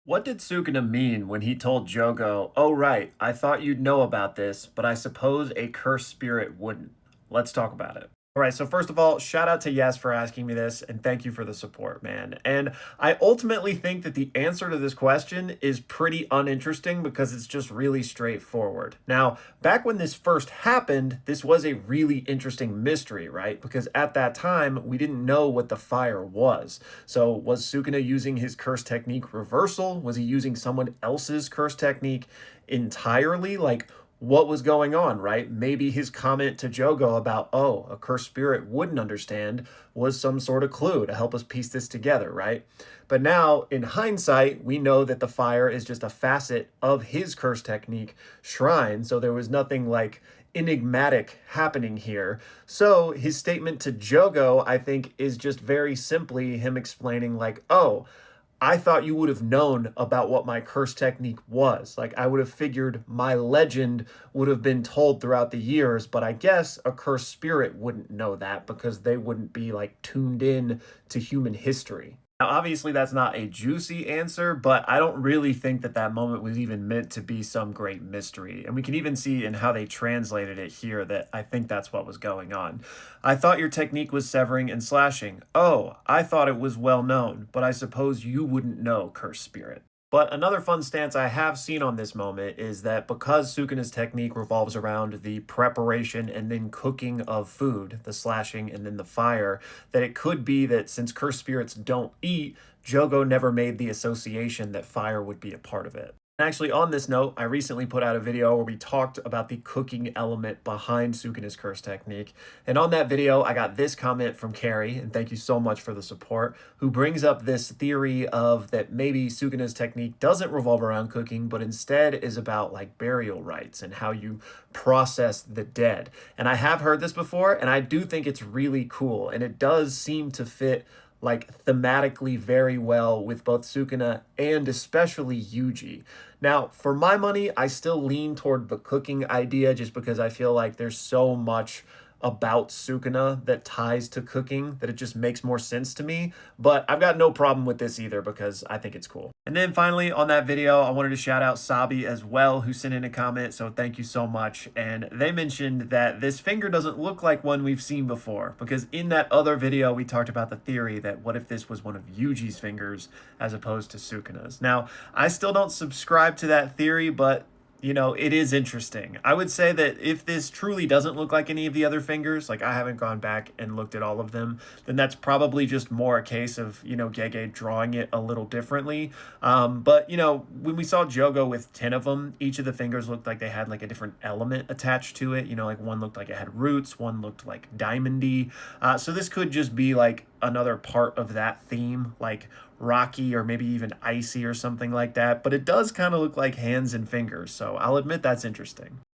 What did Sukuna mean when he told Jogo, "Oh right, I thought you'd know about this, but I suppose a cursed spirit wouldn't"? Let's talk about it. All right, so first of all, shout out to Yes for asking me this, and thank you for the support, man. And I ultimately think that the answer to this question is pretty uninteresting because it's just really straightforward. Now, back when this first happened, this was a really interesting mystery, right? Because at that time, we didn't know what the fire was. So, was Sukuna using his curse technique reversal? Was he using someone else's curse technique entirely? Like, what was going on, right? Maybe his comment to Jogo about, oh, a cursed spirit wouldn't understand was some sort of clue to help us piece this together, right? But now, in hindsight, we know that the fire is just a facet of his curse technique, Shrine. So there was nothing like enigmatic happening here. So his statement to Jogo, I think, is just very simply him explaining, like, oh, I thought you would have known about what my curse technique was. Like, I would have figured my legend would have been told throughout the years, but I guess a cursed spirit wouldn't know that because they wouldn't be like tuned in to human history. Now, obviously, that's not a juicy answer, but I don't really think that that moment was even meant to be some great mystery. And we can even see in how they translated it here that I think that's what was going on. I thought your technique was severing and slashing. Oh, I thought it was well known, but I suppose you wouldn't know, cursed spirit. But another fun stance I have seen on this moment is that because Sukuna's technique revolves around the preparation and then cooking of food, the slashing and then the fire, that it could be that since cursed spirits don't eat, Jogo never made the association that fire would be a part of it. Actually, on this note, I recently put out a video where we talked about the cooking element behind Sukuna's curse technique. And on that video, I got this comment from Carrie, and thank you so much for the support, who brings up this theory of that maybe Sukuna's technique doesn't revolve around cooking, but instead is about like burial rites and how you process the dead. And I have heard this before, and I do think it's really cool. And it does seem to fit like thematically very well with both Sukuna and especially Yuji. Now, for my money, I still lean toward the cooking idea just because I feel like there's so much about Sukuna that ties to cooking that it just makes more sense to me. But I've got no problem with this either because I think it's cool. And then finally on that video, I wanted to shout out Sabi as well, who sent in a comment. So thank you so much. And they mentioned that this finger doesn't look like one we've seen before because in that other video, we talked about the theory that what if this was one of Yuji's fingers as opposed to Sukuna's. Now, I still don't subscribe to that theory, but it is interesting. I would say that if this truly doesn't look like any of the other fingers, like I haven't gone back and looked at all of them, then that's probably just more a case of, Gege drawing it a little differently. But, when we saw Jogo with 10 of them, each of the fingers looked like they had like a different element attached to it. Like one looked like it had roots, one looked like diamondy. So this could just be like another part of that theme, like rocky or maybe even icy or something like that. But it does kind of look like hands and fingers. So I'll admit that's interesting.